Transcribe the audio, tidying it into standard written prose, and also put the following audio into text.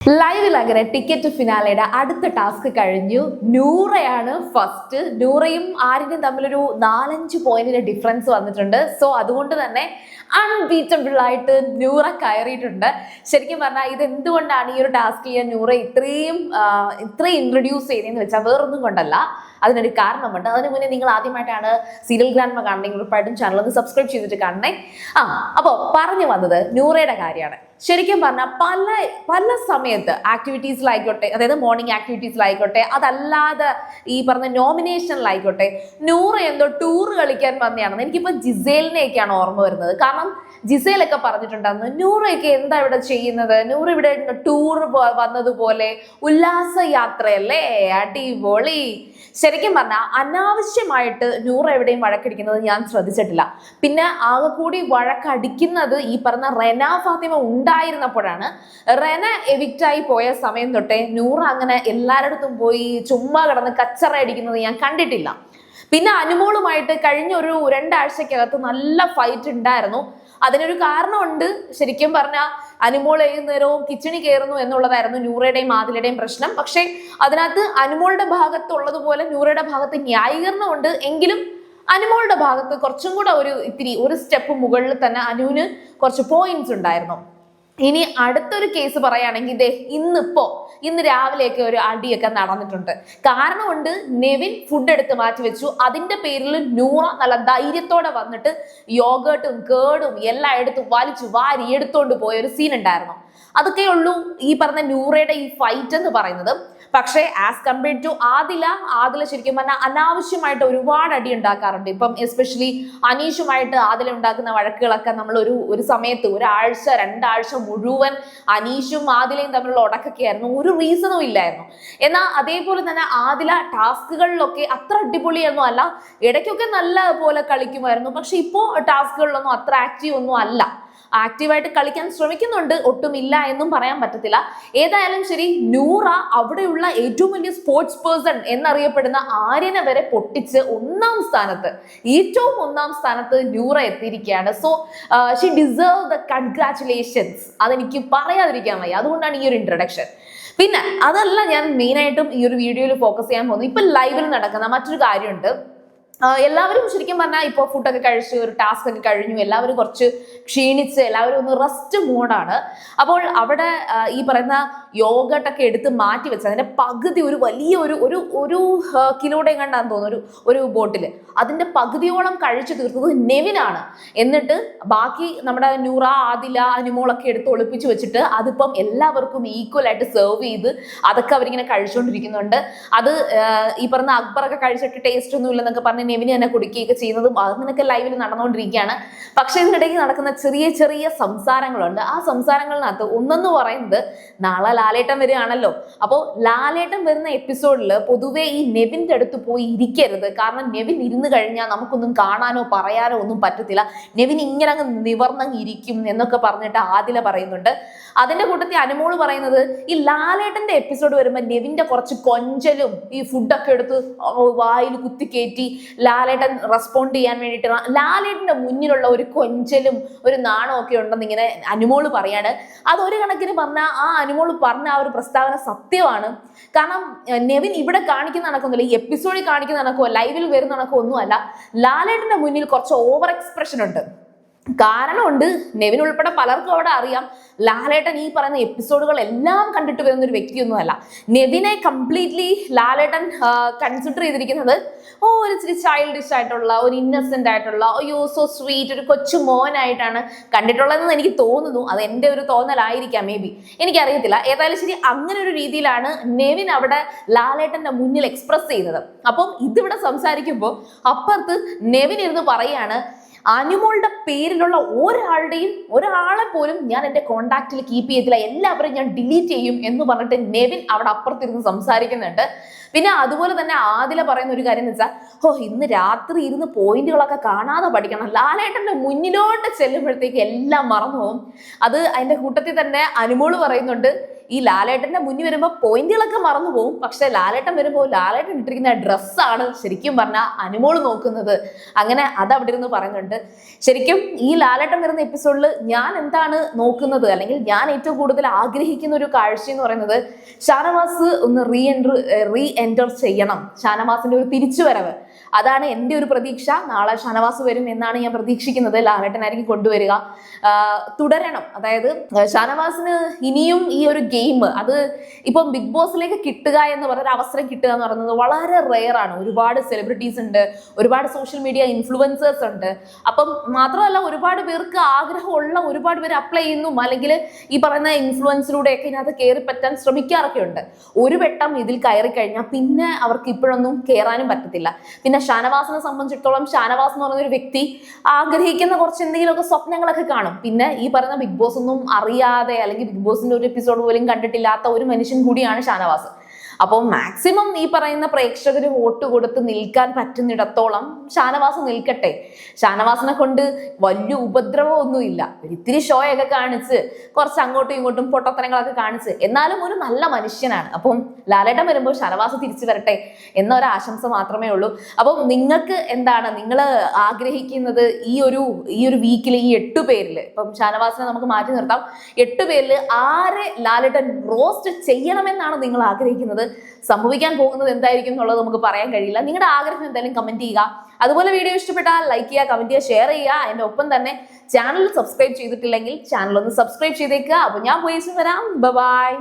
ലൈവിൽ അങ്ങനെ ടിക്കറ്റ് ഫിനാലയുടെ അടുത്ത ടാസ്ക് കഴിഞ്ഞു. നൂറയാണ് ഫസ്റ്റ്. നൂറയും ആര്യനും തമ്മിലൊരു 4-5 പോയിന്റിന്റെ ഡിഫറൻസ് വന്നിട്ടുണ്ട്. സോ അതുകൊണ്ട് തന്നെ അൺബീറ്റബിൾ ആയിട്ട് നൂറ കയറിയിട്ടുണ്ട്. ശരിക്കും പറഞ്ഞാൽ ഇത് എന്തുകൊണ്ടാണ് ഈ ഒരു ടാസ്ക് ചെയ്യാൻ നൂറ ഇത്രയും ഇൻട്രൊഡ്യൂസ് ചെയ്തതെന്ന് വെച്ചാൽ വേറൊന്നും കൊണ്ടല്ല, അതിനൊരു കാരണമുണ്ട്. അതിന് മുന്നേ നിങ്ങൾ ആദ്യമായിട്ടാണ് സീരിയൽ ഗ്രാൻഡ്മ കാണണമെങ്കിൽ ഉറപ്പായിട്ടും ചാനൽ ഒന്ന് സബ്സ്ക്രൈബ് ചെയ്തിട്ട് കാണണേ. അപ്പോൾ പറഞ്ഞു വന്നത് നൂറയുടെ കാര്യമാണ്. ശരിക്കും പറഞ്ഞാൽ പല സമയത്ത് ആക്ടിവിറ്റീസിലായിക്കോട്ടെ, അതായത് മോർണിംഗ് ആക്ടിവിറ്റീസിലായിക്കോട്ടെ, അതല്ലാതെ ഈ പറഞ്ഞ നോമിനേഷനിലായിക്കോട്ടെ, നൂറ എന്തോ ടൂർ കളിക്കാൻ വന്നതാണെന്ന് എനിക്കിപ്പോൾ ജിസേലിനെയൊക്കെയാണ് ഓർമ്മ വരുന്നത്. കാരണം ജിസേലൊക്കെ പറഞ്ഞിട്ടുണ്ടായിരുന്നു നൂറയൊക്കെ എന്താ ഇവിടെ ചെയ്യുന്നത്, നൂറ ഇവിടെ ടൂർ വന്നതുപോലെ ഉല്ലാസ യാത്രയല്ലേ, അടിപൊളി. ശരിക്കും പറഞ്ഞാൽ അനാവശ്യമായിട്ട് നൂറ എവിടെയും വഴക്കടിക്കുന്നത് ഞാൻ ശ്രദ്ധിച്ചിട്ടില്ല. പിന്നെ ആകെ കൂടി വഴക്കടിക്കുന്നത് ഈ പറഞ്ഞ റെന ഫാത്തിമ ഉണ്ടായിരുന്നപ്പോഴാണ്. റെന എവിക്റ്റായി പോയ സമയം തൊട്ടേ നൂറ അങ്ങനെ എല്ലാവരുടെ പോയി ചുമ്മാ കിടന്ന് കച്ചറ അടിക്കുന്നത് ഞാൻ കണ്ടിട്ടില്ല. പിന്നെ അനുമോളുമായിട്ട് കഴിഞ്ഞ ഒരു 2 ആഴ്ചക്കകത്ത് നല്ല ഫൈറ്റ് ഉണ്ടായിരുന്നു. അതിനൊരു കാരണമുണ്ട്. ശരിക്കും പറഞ്ഞാൽ അനുമോൾ ഏത് നേരവും കിച്ചണി കയറുന്നു എന്നുള്ളതായിരുന്നു നൂറയുടെയും ആദിലയുടെയും പ്രശ്നം. പക്ഷെ അതിനകത്ത് അനുമോളുടെ ഭാഗത്തുള്ളതുപോലെ നൂറയുടെ ഭാഗത്ത് ന്യായീകരണമുണ്ട്. എങ്കിലും അനുമോളുടെ ഭാഗത്ത് കുറച്ചും കൂടെ ഒരു സ്റ്റെപ്പ് മുകളിൽ തന്നെ അനുവിന് കുറച്ച് പോയിന്റ്സ് ഉണ്ടായിരുന്നു. ഇനി അടുത്തൊരു കേസ് പറയുകയാണെങ്കിൽ ഇന്ന് രാവിലെയൊക്കെ ഒരു അടിയൊക്കെ നടന്നിട്ടുണ്ട്. കാരണമുണ്ട്, നെവിൻ ഫുഡ് എടുത്ത് മാറ്റി വെച്ചു. അതിന്റെ പേരിൽ നൂറ നല്ല ധൈര്യത്തോടെ വന്നിട്ട് യോഗട്ടും കേടും എല്ലാം എടുത്ത് വലിച്ചു വാരി എടുത്തോണ്ട് പോയ ഒരു സീൻ ഉണ്ടായിരുന്നു. അതൊക്കെ ഉള്ളൂ ഈ പറഞ്ഞ നൂറയുടെ ഈ ഫൈറ്റ് എന്ന് പറയുന്നത്. പക്ഷേ ആസ് കമ്പയർഡ് ടു ആദില ശരിക്കും പറഞ്ഞാൽ അനാവശ്യമായിട്ട് ഒരുപാട് അടി ഉണ്ടാക്കാറുണ്ട്. ഇപ്പം എസ്പെഷ്യലി അനീഷുമായിട്ട് ആദില ഉണ്ടാക്കുന്ന വഴക്കുകളൊക്കെ നമ്മൾ ഒരു സമയത്ത് 1-2 ആഴ്ച മുഴുവൻ അനീഷും ആദിലയും തമ്മിലുള്ള ഉടക്കൊക്കെ ആയിരുന്നു. ഒരു റീസണും ഇല്ലായിരുന്നു. എന്നാൽ അതേപോലെ തന്നെ ആദില ടാസ്കുകളിലൊക്കെ അത്ര അടിപൊളിയൊന്നും അല്ല, ഇടയ്ക്കൊക്കെ നല്ല പോലെ കളിക്കുമായിരുന്നു. പക്ഷെ ഇപ്പോൾ ടാസ്കുകളിലൊന്നും അത്ര ആക്റ്റീവ് ഒന്നും അല്ല. ആക്റ്റീവായിട്ട് കളിക്കാൻ ശ്രമിക്കുന്നുണ്ട്, ഒട്ടുമില്ല എന്നും പറയാൻ പറ്റത്തില്ല. ഏതായാലും ശരി, നൂറ അവിടെയുള്ള ഏറ്റവും വലിയ സ്പോർട്സ് പേഴ്സൺ എന്നറിയപ്പെടുന്ന ആര്യനെ വരെ പൊട്ടിച്ച് ഏറ്റവും ഒന്നാം സ്ഥാനത്ത് നൂറ എത്തിയിരിക്കുകയാണ്. So Xi deserve the congratulations. അതെനിക്ക് പറയാതിരിക്കാൻ വയ്യ. അതുകൊണ്ടാണ് ഈ ഒരു ഇൻട്രൊഡക്ഷൻ. പിന്നെ അതല്ല ഞാൻ മെയിനായിട്ടും ഈ ഒരു വീഡിയോയിൽ ഫോക്കസ് ചെയ്യാൻ പോകുന്നത്. ഇപ്പൊ ലൈവിൽ നടക്കുന്ന മറ്റൊരു കാര്യമുണ്ട്. എല്ലാവരും ശരിക്കും പറഞ്ഞാൽ ഇപ്പോൾ ഫുഡൊക്കെ കഴിച്ച് ഒരു ടാസ്ക് ഒക്കെ കഴിഞ്ഞു, എല്ലാവരും കുറച്ച് ക്ഷീണിച്ച് എല്ലാവരും ഒന്ന് റെസ്റ്റ് മോഡാണ്. അപ്പോൾ അവിടെ ഈ പറയുന്ന യോഗട്ടൊക്കെ എടുത്ത് മാറ്റി വെച്ച് അതിന്റെ പകുതി ഒരു വലിയ ഒരു കിലോയുടെ കണ്ടാന്ന് തോന്നുന്നു ഒരു ബോട്ടിൽ അതിന്റെ പകുതിയോളം കഴിച്ചു തീർത്തത് നെവിനാണ്. എന്നിട്ട് ബാക്കി നമ്മുടെ നൂറ ആദില അനുമോളൊക്കെ എടുത്ത് ഒളിപ്പിച്ച് വെച്ചിട്ട് അതിപ്പം എല്ലാവർക്കും ഈക്വൽ ആയിട്ട് സെർവ് ചെയ്ത് അതൊക്കെ അവരിങ്ങനെ കഴിച്ചുകൊണ്ടിരിക്കുന്നുണ്ട്. അത് ഈ പറഞ്ഞ അക്ബറൊക്കെ കഴിച്ചിട്ട് ടേസ്റ്റ് ഒന്നും ഇല്ലെന്നൊക്കെ പറഞ്ഞ് നെവിന് തന്നെ കുടിക്കുകയൊക്കെ ചെയ്യുന്നതും അങ്ങനെയൊക്കെ ലൈവിൽ നടന്നുകൊണ്ടിരിക്കുകയാണ്. പക്ഷെ ഇതിനിടയ്ക്ക് നടക്കുന്ന ചെറിയ ചെറിയ സംസാരങ്ങളുണ്ട്. ആ സംസാരങ്ങളിനകത്ത് ഒന്നെന്ന് പറയുന്നത്, നാളെ ലാലേട്ടൻ വരികയാണല്ലോ. അപ്പോൾ ലാലേട്ടൻ വരുന്ന എപ്പിസോഡിൽ പൊതുവെ ഈ നെവിൻ്റെ അടുത്ത് പോയി ഇരിക്കരുത്. കാരണം നെവിൻ ഇരുന്ന് കഴിഞ്ഞാൽ നമുക്കൊന്നും കാണാനോ പറയാനോ ഒന്നും പറ്റത്തില്ല, നെവിൻ ഇങ്ങനെ അങ്ങ് നിവർന്നങ്ങ് ഇരിക്കും എന്നൊക്കെ പറഞ്ഞിട്ട് ആദില പറയുന്നുണ്ട്. അതിന്റെ കൂട്ടത്തിൽ അനുമോള് പറയുന്നത്, ഈ ലാലേട്ടന്റെ എപ്പിസോഡ് വരുമ്പോൾ നെവിന്റെ കുറച്ച് കൊഞ്ചലും ഈ ഫുഡൊക്കെ എടുത്ത് വായിൽ കുത്തിക്കയറ്റി ലാലേട്ടൻ റെസ്പോണ്ട് ചെയ്യാൻ വേണ്ടിയിട്ട് ലാലേട്ടന്റെ മുന്നിലുള്ള ഒരു കൊഞ്ചലും ഒരു നാണവും ഒക്കെ ഉണ്ടെന്ന് ഇങ്ങനെ അനുമോള് പറയാണ്. അതൊരു കണക്കിന് പറഞ്ഞാൽ ആ അനുമോള് പറഞ്ഞ ആ ഒരു പ്രസ്താവന സത്യമാണ്. കാരണം നെവിൻ ഇവിടെ കാണിക്കുന്ന കണക്കൊന്നുമില്ല, ഈ എപ്പിസോഡിൽ കാണിക്കുന്ന കണക്കോ ലൈവിൽ വരുന്ന കണക്കോ ഒന്നുമല്ല. ലാലേട്ടന്റെ മുന്നിൽ കുറച്ച് ഓവർ എക്സ്പ്രഷൻ ഉണ്ട്. കാരണമുണ്ട്, നെവിൻ ഉൾപ്പെടെ പലർക്കും അവിടെ അറിയാം ലാലേട്ടൻ ഈ പറയുന്ന എപ്പിസോഡുകൾ എല്ലാം കണ്ടിട്ട് വരുന്ന ഒരു വ്യക്തിയൊന്നുമല്ല. നെവിനെ കംപ്ലീറ്റ്ലി ലാലേട്ടൻ കൺസിഡർ ചെയ്തിരിക്കുന്നത് ഒരു ഇച്ചിരി ചൈൽഡിഷ് ആയിട്ടുള്ള, ഒരു ഇന്നസെന്റ് ആയിട്ടുള്ള, സോ സ്വീറ്റ് ഒരു കൊച്ചു മോനായിട്ടാണ് കണ്ടിട്ടുള്ളതെന്ന് എനിക്ക് തോന്നുന്നു. അത് എൻ്റെ ഒരു തോന്നലായിരിക്കാം, മേ ബി, എനിക്കറിയത്തില്ല. ഏതായാലും ശരി, അങ്ങനെ ഒരു രീതിയിലാണ് നെവിൻ അവിടെ ലാലേട്ടന്റെ മുന്നിൽ എക്സ്പ്രസ് ചെയ്തത്. അപ്പം ഇതിവിടെ സംസാരിക്കുമ്പോൾ അപ്പുറത്ത് നെവിൻ ഇരുന്ന് പറയാണ്, അനുമോളുടെ പേരിലുള്ള ഒരാളെ പോലും ഞാൻ എൻ്റെ കോണ്ടാക്റ്റിൽ കീപ്പ് ചെയ്തില്ല, എല്ലാവരും ഞാൻ ഡിലീറ്റ് ചെയ്യും എന്ന് പറഞ്ഞിട്ട് നെവിൻ അവിടെ അപ്പുറത്തിരുന്ന് സംസാരിക്കുന്നുണ്ട്. പിന്നെ അതുപോലെ തന്നെ ആദില പറയുന്ന ഒരു കാര്യം എന്ന് വെച്ചാൽ, ഇന്ന് രാത്രി ഇരുന്ന് പോയിന്റുകളൊക്കെ കാണാതെ പഠിക്കണം. ലാലേട്ടന്റെ മുന്നിലോട്ട് ചെല്ലുമ്പോഴത്തേക്ക് എല്ലാം മറന്നു പോകും. അത് അതിന്റെ കൂട്ടത്തിൽ തന്നെ അനുമോള് പറയുന്നുണ്ട്, ഈ ലാലേട്ടന്റെ മുന്നിൽ വരുമ്പോൾ പോയിന്റുകളൊക്കെ മറന്നു പോകും. പക്ഷെ ലാലേട്ടൻ വരുമ്പോൾ ലാലേട്ടൻ ഇട്ടിരിക്കുന്ന ഡ്രസ്സാണ് ശരിക്കും പറഞ്ഞാൽ അനുമോള് നോക്കുന്നത്. അങ്ങനെ അത് അവിടെ ഇരുന്ന് പറയുന്നുണ്ട്. ശരിക്കും ഈ ലാലേട്ടൻ വരുന്ന എപ്പിസോഡിൽ ഞാൻ എന്താണ് നോക്കുന്നത്, അല്ലെങ്കിൽ ഞാൻ ഏറ്റവും കൂടുതൽ ആഗ്രഹിക്കുന്ന ഒരു കാഴ്ച എന്ന് പറയുന്നത് ഷാനവാസ് ഒന്ന് റീ എൻറ്റർ ചെയ്യണം. ഷാനവാസിന്റെ ഒരു തിരിച്ചുവരവ്, അതാണ് എൻ്റെ ഒരു പ്രതീക്ഷ. നാളെ ഷാനവാസ് വരും എന്നാണ് ഞാൻ പ്രതീക്ഷിക്കുന്നത്. ലാലേട്ടനായിരിക്കും കൊണ്ടുവരിക. തുടരണം, അതായത് ഷാനവാസിന് ഇനിയും ഈ ഒരു ഗെയിം, അത് ഇപ്പം ബിഗ് ബോസിലേക്ക് കിട്ടുക എന്ന് പറയുന്ന അവസരം കിട്ടുക എന്ന് പറയുന്നത് വളരെ റെയർ ആണ്. ഒരുപാട് സെലിബ്രിറ്റീസ് ഉണ്ട്, ഒരുപാട് സോഷ്യൽ മീഡിയ ഇൻഫ്ലുവൻസേഴ്സ് ഉണ്ട്. അപ്പം മാത്രമല്ല ഒരുപാട് പേർക്ക് ആഗ്രഹമുള്ള ഒരുപാട് പേര് അപ്ലൈ ചെയ്യുന്നു, അല്ലെങ്കിൽ ഈ പറയുന്ന ഇൻഫ്ലുവൻസിലൂടെയൊക്കെ ഇതിനകത്ത് കയറി പറ്റാൻ ശ്രമിക്കാറൊക്കെ ഉണ്ട്. ഒരു വട്ടം ഇതിൽ കയറി കഴിഞ്ഞാൽ പിന്നെ അവർക്ക് ഇപ്പോഴൊന്നും കയറാനും പറ്റത്തില്ല. പിന്നെ ഷാനവാസിനെ സംബന്ധിച്ചിടത്തോളം ഷാനവാസ് എന്ന് പറയുന്ന ഒരു വ്യക്തി ആഗ്രഹിക്കുന്ന കുറച്ച് എന്തെങ്കിലുമൊക്കെ സ്വപ്നങ്ങളൊക്കെ കാണും. പിന്നെ ഈ പറയുന്ന ബിഗ് ബോസ് ഒന്നും അറിയാതെ, അല്ലെങ്കിൽ ബിഗ് ബോസിന്റെ ഒരു എപ്പിസോഡ് പോലും കണ്ടിട്ടില്ലാത്ത ഒരു മനുഷ്യൻ കൂടിയാണ് ഷാനവാസ്. അപ്പോൾ മാക്സിമം ഈ പറയുന്ന പ്രേക്ഷകർ വോട്ട് കൊടുത്ത് നിൽക്കാൻ പറ്റുന്നിടത്തോളം ഷാനവാസ് നിൽക്കട്ടെ. ഷാനവാസിനെ കൊണ്ട് വലിയ ഉപദ്രവമൊന്നുമില്ല. ഒരിത്തിരി ഷോയൊക്കെ കാണിച്ച് കുറച്ച് അങ്ങോട്ടും ഇങ്ങോട്ടും പൊട്ടത്തരങ്ങളൊക്കെ കാണിച്ച്, എന്നാലും ഒരു നല്ല മനുഷ്യനാണ്. അപ്പം ലാലേട്ടൻ വരുമ്പോൾ ഷാനവാസ് തിരിച്ചു വരട്ടെ എന്നൊരു ആശംസ മാത്രമേ ഉള്ളൂ. അപ്പം നിങ്ങൾക്ക് എന്താണ് നിങ്ങൾ ആഗ്രഹിക്കുന്നത്? ഈ ഒരു വീക്കിൽ ഈ 8 പേരിൽ, ഇപ്പം ഷാനവാസിനെ നമുക്ക് മാറ്റി നിർത്താം, 8 പേരിൽ ആരെ ലാലേട്ടൻ റോസ്റ്റ് ചെയ്യണമെന്നാണ് നിങ്ങൾ ആഗ്രഹിക്കുന്നത്? സംഭവിക്കാൻ പോകുന്നത് എന്തായിരിക്കും എന്നുള്ളത് നമുക്ക് പറയാൻ കഴിയില്ല. നിങ്ങളുടെ ആഗ്രഹം എന്തായാലും കമന്റ് ചെയ്യുക. അതുപോലെ വീഡിയോ ഇഷ്ടപ്പെട്ടാൽ ലൈക്ക് ചെയ്യുക, കമന്റ് ചെയ്യുക, ഷെയർ ചെയ്യുക. അതിന്റെ ഒപ്പം തന്നെ ചാനൽ സബ്സ്ക്രൈബ് ചെയ്തിട്ടില്ലെങ്കിൽ ചാനൽ ഒന്ന് സബ്സ്ക്രൈബ് ചെയ്തേക്കുക. അപ്പൊ ഞാൻ പോയി വരാം. ബൈ.